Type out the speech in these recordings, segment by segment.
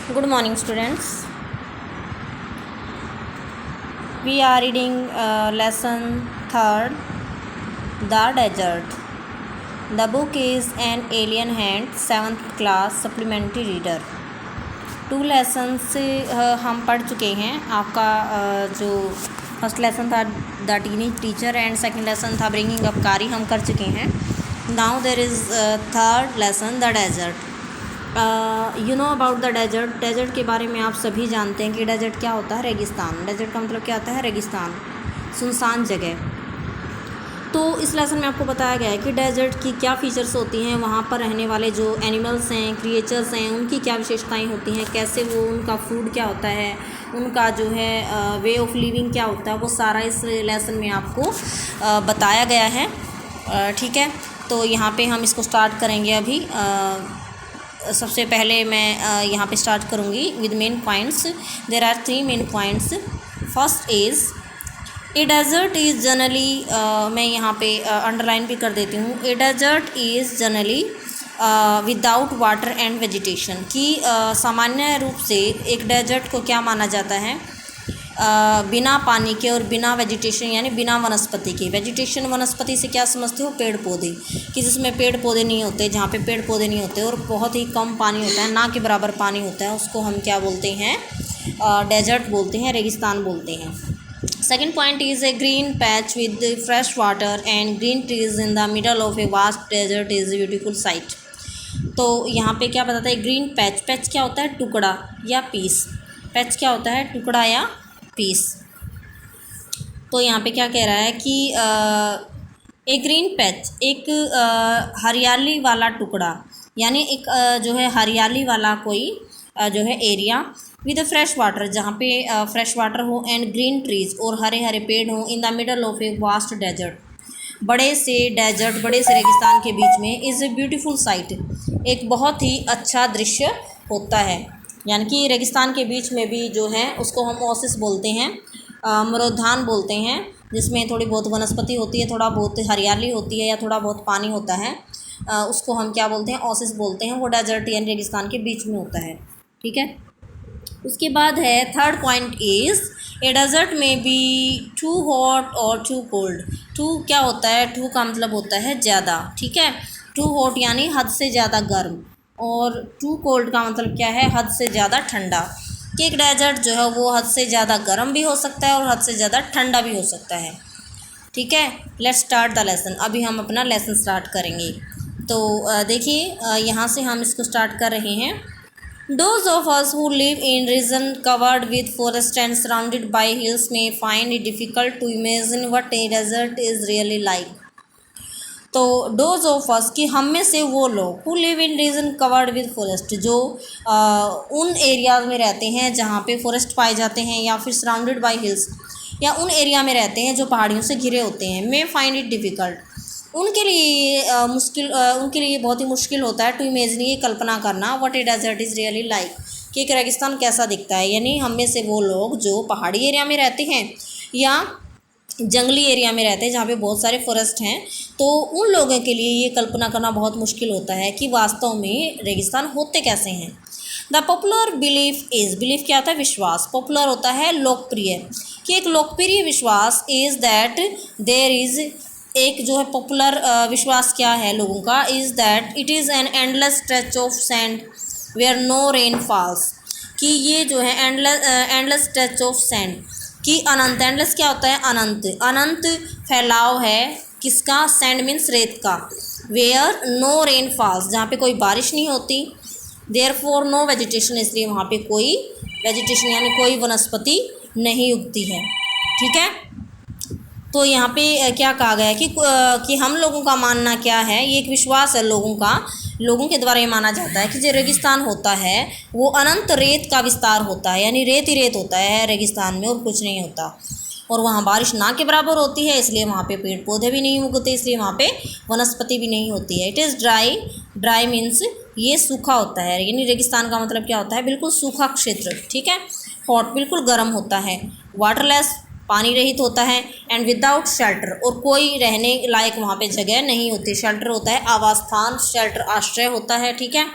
Good morning, students. We are reading lesson 3rd, The Desert. The book is An Alien Hand, 7th class supplementary reader. 2 lessons हम पढ़ चुके हैं. आपका जो first lesson था the teenage teacher and second lesson था bringing up Kari हम कर चुके हैं. Now there is third lesson the desert. You know about the desert. Desert के बारे में आप सभी जानते हैं कि डेजर्ट क्या होता है. रेगिस्तान. डेजर्ट का मतलब क्या होता है. रेगिस्तान, सुनसान जगह. तो इस लेसन में आपको बताया गया है कि डेजर्ट की क्या फ़ीचर्स होती हैं, वहाँ पर रहने वाले जो एनिमल्स हैं, क्रिएचर्स हैं, उनकी क्या विशेषताएं होती हैं, कैसे वो उनका फूड क्या होता है, उनका जो है वे ऑफ लिविंग क्या होता है, वो सारा इस लेसन में आपको बताया गया है. ठीक है, तो यहाँ पे हम इसको स्टार्ट करेंगे अभी. सबसे पहले मैं यहाँ पे स्टार्ट करूँगी with main points. There are 3 main points. First is a desert is generally, मैं यहाँ पे अंडरलाइन भी कर देती हूँ. A desert is generally without water and vegetation. कि सामान्य रूप से एक डेजर्ट को क्या माना जाता है, बिना पानी के और बिना वेजिटेशन यानी बिना वनस्पति के. वेजिटेशन वनस्पति से क्या समझते हो, पेड़ पौधे. कि जिसमें पेड़ पौधे नहीं होते, जहाँ पे पेड़ पौधे नहीं होते और बहुत ही कम पानी होता है, ना के बराबर पानी होता है, उसको हम क्या बोलते हैं, डेजर्ट बोलते हैं, रेगिस्तान बोलते हैं. Second point is a green patch with fresh water and green trees in the middle of a vast desert is a beautiful sight. तो यहाँ पे क्या बताता है, ग्रीन पैच. पैच क्या होता है, टुकड़ा या पीस. पैच क्या होता है, टुकड़ा या पीस. तो यहाँ पे क्या कह रहा है कि एक ग्रीन पैच, एक हरियाली वाला टुकड़ा, यानी एक जो है हरियाली वाला कोई जो है एरिया विद फ्रेश वाटर, जहाँ पे फ्रेश वाटर हो, एंड ग्रीन ट्रीज और हरे हरे पेड़ हो, in the middle of a vast desert, बड़े से डेजर्ट, बड़े से रेगिस्तान के बीच में, इज़ ए ब्यूटीफुल साइट, एक बहुत ही अच्छा दृश्य होता है. यानी कि रेगिस्तान के बीच में भी जो है उसको हम ओसिस बोलते हैं, मरुद्यान बोलते हैं, जिसमें थोड़ी बहुत वनस्पति होती है, थोड़ा बहुत हरियाली होती है या थोड़ा बहुत पानी होता है, उसको हम क्या बोलते हैं, ओसिस बोलते हैं. वो डेजर्ट यानी रेगिस्तान के बीच में होता है. ठीक है. उसके बाद है third point is a desert में बी टू हॉट और टू कोल्ड. टू क्या होता है, टू का मतलब होता है ज़्यादा. ठीक है. टू हॉट यानी हद से ज़्यादा गर्म, और टू कोल्ड का मतलब क्या है, हद से ज़्यादा ठंडा. कि एक डेजर्ट जो है वो हद से ज़्यादा गर्म भी हो सकता है और हद से ज़्यादा ठंडा भी हो सकता है. ठीक है. Let's start the lesson. अभी हम अपना लेसन स्टार्ट करेंगे. तो देखिए, यहाँ से हम इसको स्टार्ट कर रहे हैं. Those of us who live in region covered with forest and surrounded by hills may find it difficult to imagine what a desert is really like. तो डोज ऑफ अस कि हम में से वो लोग who live in region covered with forest, जो उन areas में रहते हैं जहाँ पे फॉरेस्ट पाए जाते हैं, या फिर सराउंडेड बाय हिल्स, या उन एरिया में रहते हैं जो पहाड़ियों से घिरे होते हैं, मे फाइंड इट डिफ़िकल्ट, उनके लिए उनके लिए बहुत ही मुश्किल होता है टू इमेजिन, ये कल्पना करना, what a desert is really like, कि एक रेगिस्तान कैसा दिखता है. यानी हम में से वो लोग जो पहाड़ी एरिया में रहते हैं या जंगली एरिया में रहते हैं जहाँ पे बहुत सारे फॉरेस्ट हैं, तो उन लोगों के लिए ये कल्पना करना बहुत मुश्किल होता है कि वास्तव में रेगिस्तान होते कैसे हैं. The popular belief is, belief क्या होता है, विश्वास. पॉपुलर होता है लोकप्रिय. कि एक लोकप्रिय विश्वास इज़ दैट देयर इज़, एक जो है पॉपुलर विश्वास क्या है लोगों का, is that it is an endless stretch of sand where no rain falls. कि ये जो है एंडलेस स्ट्रेच ऑफ सैंड, कि अनंत, एंडलेस क्या होता है, अनंत, अनंत फैलाव है किसका, सैंड मीन्स रेत का. वेयर नो रेन फॉल्स, जहाँ पे कोई बारिश नहीं होती. देयर फॉर नो वेजिटेशन, इसलिए वहाँ पे कोई वेजिटेशन यानी कोई वनस्पति नहीं उगती है. ठीक है. तो यहाँ पे क्या कहा गया है कि हम लोगों का मानना क्या है, ये एक विश्वास है लोगों का, लोगों के द्वारा ये माना जाता है कि जो रेगिस्तान होता है वो अनंत रेत का विस्तार होता है, यानी रेत ही रेत होता है रेगिस्तान में और कुछ नहीं होता, और वहाँ बारिश ना के बराबर होती है, इसलिए वहाँ पे पेड़ पौधे भी नहीं उगते, इसलिए वहाँ पे वनस्पति भी नहीं होती है. It is dry, dry means ये सूखा होता है, यानी रेगिस्तान का मतलब क्या होता है, बिल्कुल सूखा क्षेत्र. ठीक है. हॉट बिल्कुल गर्म होता है. वाटरलेस पानी रहित होता है. एंड विदाउट शेल्टर, और कोई रहने लायक वहाँ पे जगह नहीं होती. शेल्टर होता है आवास स्थान, शेल्टर आश्रय होता है. ठीक है.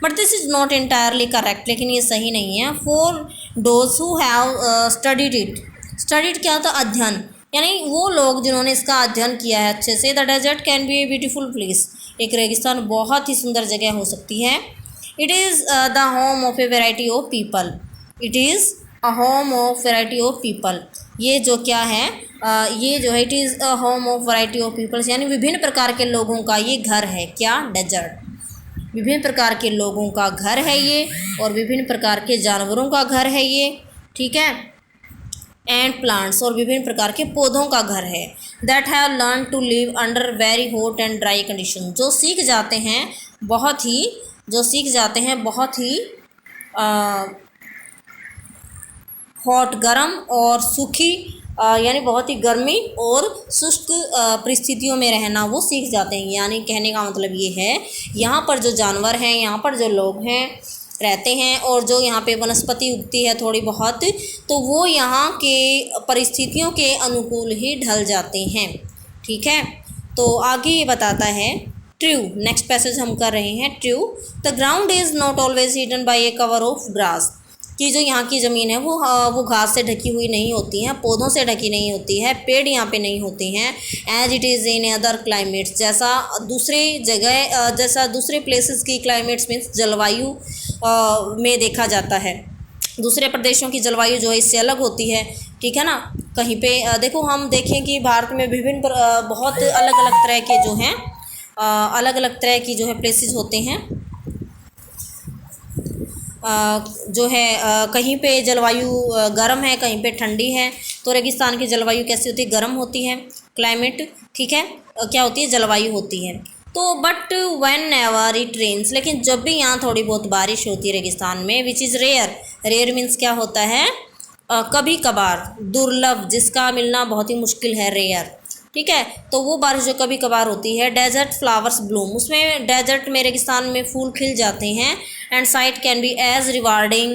But this is not entirely correct, लेकिन ये सही नहीं है। For those who have studied it, studied क्या होता है? अध्ययन, यानी वो लोग जिन्होंने इसका अध्ययन किया है अच्छे से। The desert can be a beautiful place, एक रेगिस्तान बहुत ही सुंदर जगह हो सकती है। It is the home of a variety of people, it is a home of variety of people, ये जो क्या है ये जो है it is a home of variety of peoples, यानी विभिन्न प्रकार के लोगों का ये घर है। क्या? डेजर्ट, विभिन्न प्रकार के लोगों का घर है ये, और विभिन्न प्रकार के जानवरों का घर है ये, ठीक है, एंड प्लांट्स, और विभिन्न प्रकार के पौधों का घर है। That have learn to live under very hot and dry condition, जो सीख जाते हैं बहुत ही हॉट गर्म और सूखी यानी बहुत ही गर्मी और शुष्क परिस्थितियों में रहना वो सीख जाते हैं। यानी कहने का मतलब ये है, यहाँ पर जो जानवर हैं, यहाँ पर जो लोग हैं रहते हैं, और जो यहाँ पे वनस्पति उगती है थोड़ी बहुत, तो वो यहाँ के परिस्थितियों के अनुकूल ही ढल जाते हैं, ठीक है। तो आगे ये बताता है ट्रू, नेक्स्ट पैसेज हम कर रहे हैं। True, the ground is not always hidden bye A cover of grass, कि जो यहाँ की ज़मीन है वो घास से ढकी हुई नहीं होती है, पौधों से ढकी नहीं होती है, पेड़ यहाँ पे नहीं होते हैं। As it is in other climates, जैसा दूसरे जगह जैसा दूसरे प्लेसेस की क्लाइमेट्स मीन्स जलवायु में देखा जाता है। दूसरे प्रदेशों की जलवायु जो है इससे अलग होती है, ठीक है ना। कहीं पे देखो, हम देखें कि भारत में विभिन्न बहुत अलग अलग तरह के जो हैं अलग अलग तरह की जो है प्लेसेस होते हैं। जो है कहीं पे जलवायु गर्म है, कहीं पे ठंडी है। तो रेगिस्तान की जलवायु कैसी होती है? गर्म होती है, क्लाइमेट, ठीक है, क्या होती है? जलवायु होती है। तो but whenever it rains, लेकिन जब भी यहाँ थोड़ी बहुत बारिश होती है रेगिस्तान में, which is rare, rare means क्या होता है? कभी कभार, दुर्लभ, जिसका मिलना बहुत ही मुश्किल है, रेयर, ठीक है। तो वो बारिश जो कभी कभार होती है। डेजर्ट फ्लावर्स ब्लूम, उसमें डेजर्ट में रेगिस्तान में फूल खिल जाते हैं। And sight can be as rewarding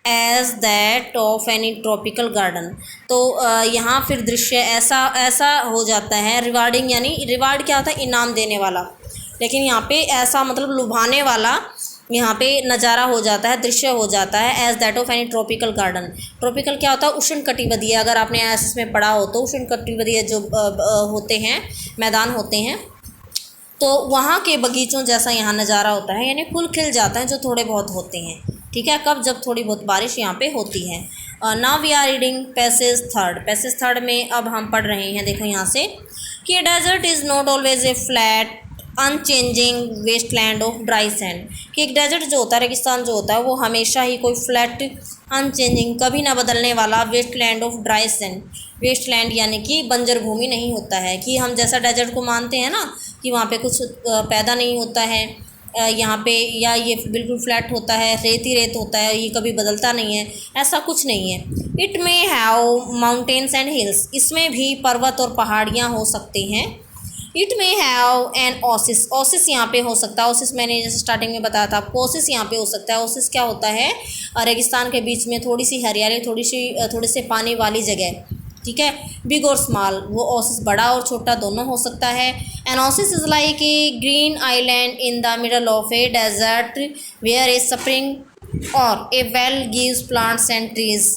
as that of any tropical garden, तो यहाँ फिर दृश्य ऐसा हो जाता है। रिवार्डिंग यानी रिवार्ड क्या होता है? इनाम देने वाला, लेकिन यहाँ पे ऐसा मतलब लुभाने वाला यहाँ पे नज़ारा हो जाता है, दृश्य हो जाता है। As that of any tropical garden, tropical क्या होता है? उष्णकटिबंधीय, अगर आपने एस में पढ़ा हो तो उष्णकटिबंधीय जो होते हैं, मैदान होते हैं, तो वहाँ के बगीचों जैसा यहाँ नज़ारा होता है, यानी फूल खिल जाते हैं जो थोड़े बहुत होते हैं, ठीक है। कब? जब थोड़ी बहुत बारिश यहाँ पे होती है। Now we are reading passage third. Passage third में अब हम पढ़ रहे हैं, देखो यहाँ से, कि desert is not always a flat unchanging wasteland of dry sand, कि एक डेजर्ट जो होता है, रेगिस्तान जो होता है, वो हमेशा ही कोई फ्लैट अनचेंजिंग, कभी ना बदलने वाला wasteland of dry sand, wasteland यानी कि बंजर भूमि नहीं होता है। कि हम जैसा डेजर्ट को मानते हैं ना कि वहाँ पे कुछ पैदा नहीं होता है यहाँ पे, या ये बिल्कुल फ्लैट होता है, रेत ही रेत होता है, ये कभी बदलता नहीं है, ऐसा कुछ नहीं है। It may have mountains and hills, इसमें भी पर्वत और पहाड़ियाँ हो सकते हैं। It may have an Oasis, Oasis यहाँ पे हो सकता है। ओसिस मैंने जैसे स्टार्टिंग में बताया था, ओसिस यहाँ पे हो सकता है। ओसिस क्या होता है? रेगिस्तान के बीच में थोड़ी सी हरियाली, थोड़े से पानी वाली जगह, ठीक है। बिग और स्मॉल, वो ओसिस बड़ा और छोटा दोनों हो सकता है। An oasis is like a green island in the middle of a desert where a spring or a well gives plants and trees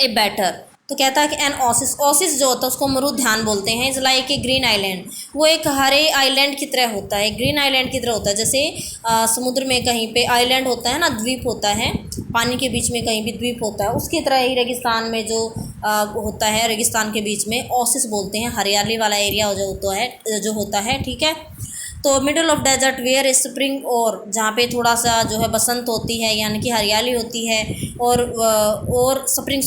a better. तो कहता है कि एन ओसिस, ओसिस जो होता है उसको मरुध्यान बोलते हैं। Is like a green island, वो एक हरे आइलैंड की तरह होता है, ग्रीन आइलैंड की तरह होता है। जैसे समुद्र में कहीं पे आइलैंड होता है ना, द्वीप होता है, पानी के बीच में कहीं भी द्वीप होता है, उसकी तरह ही रेगिस्तान में जो होता है, रेगिस्तान के बीच में ओसिस बोलते हैं, हरियाली वाला एरिया जो होता है, ठीक है। तो middle of desert where spring, और जहाँ पे थोड़ा सा जो है बसंत होती है, यानी कि हरियाली होती है, और स्प्रिंग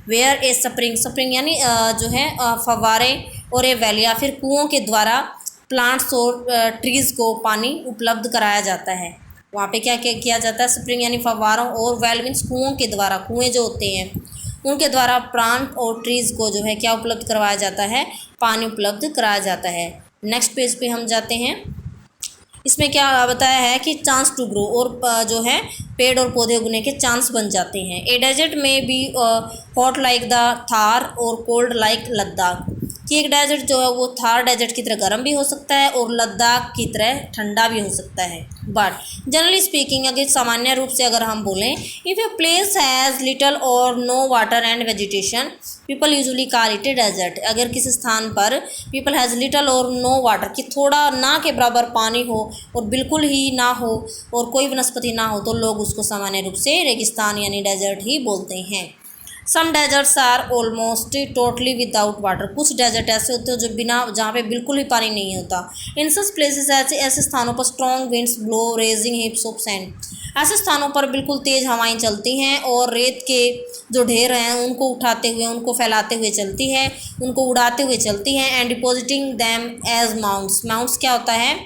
वेयर ए स्प्रिंग यानी जो है फव्वारे, और ए वैली या फिर कुओं के द्वारा प्लांट्स और ट्रीज़ को पानी उपलब्ध कराया जाता है। वहाँ पे क्या किया जाता है? स्प्रिंग यानी फव्वारों, और वेल मीन्स कुओं के द्वारा, कुएँ जो होते हैं उनके द्वारा प्लांट और ट्रीज़ को जो है क्या उपलब्ध करवाया जाता है? पानी उपलब्ध कराया जाता है। नेक्स्ट पेज पे हम जाते हैं। इसमें क्या बताया है कि चांस टू ग्रो, और जो है पेड़ और पौधे उगने के चांस बन जाते हैं। ए डेजर्ट में be hot like the Thar और कोल्ड लाइक लद्दाख, कि एक डेजर्ट जो है वो थार डेजर्ट की तरह गर्म भी हो सकता है और लद्दाख की तरह ठंडा भी हो सकता है। बट जनरली स्पीकिंग, अगर सामान्य रूप से अगर हम बोलें, if a place has little or no water and vegetation people usually call it a desert. अगर किसी स्थान पर people has little or no water, कि थोड़ा ना के बराबर पानी हो और बिल्कुल ही ना हो और कोई वनस्पति ना हो, तो लोग उसको सामान्य रूप से रेगिस्तान यानी डेजर्ट ही बोलते हैं। Some deserts are almost totally without water. कुछ डेजर्ट ऐसे होते हैं जो बिना, जहाँ पे बिल्कुल ही पानी नहीं होता। इन सच प्लेसेस, ऐसे स्थानों पर strong winds blow raising हिप्स of sand. ऐसे स्थानों पर बिल्कुल तेज़ हवाएं चलती हैं और रेत के जो ढेर हैं उनको उठाते हुए, उनको फैलाते हुए चलती है, उनको उड़ाते हुए चलती हैं। And depositing them as mounds. Mounds क्या होता है?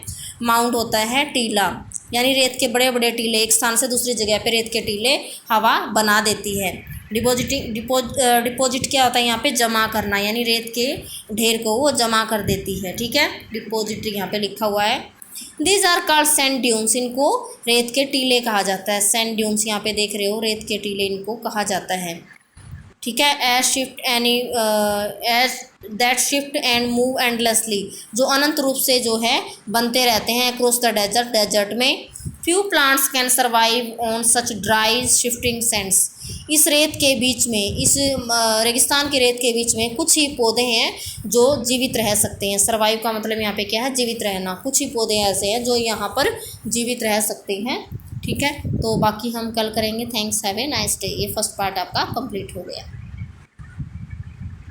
माउंट होता है टीला, यानी रेत के बड़े बड़े टीले, एक स्थान से दूसरी जगह पे रेत के टीले हवा बना देती है। डिपॉजिट क्या होता है? यहाँ पे जमा करना, यानी रेत के ढेर को वो जमा कर देती है। ठीक है, डिपॉजिट यहाँ पे लिखा हुआ है। These are called sand dunes. इनको रेत के टीले कहा जाता है। सैंड ड्यून्स यहाँ पे देख रहे हो, रेत के टीले इनको कहा जाता है। ठीक है, as that shift and move endlessly, जो अनंत रूप से जो है बनते रहते हैं अक्रॉस द डेजर्ट। डेजर्ट में few plants can survive on such dry shifting sands. इस रेत के बीच में, इस रेगिस्तान के रेत के बीच में कुछ ही पौधे हैं जो जीवित रह सकते हैं। सर्वाइव का मतलब यहाँ पे क्या है? जीवित रहना। कुछ ही पौधे ऐसे हैं जो यहाँ पर जीवित रह सकते हैं। ठीक है, तो बाकी हम कल करेंगे। Thanks, have a nice day. ये फर्स्ट पार्ट आपका कंप्लीट हो गया।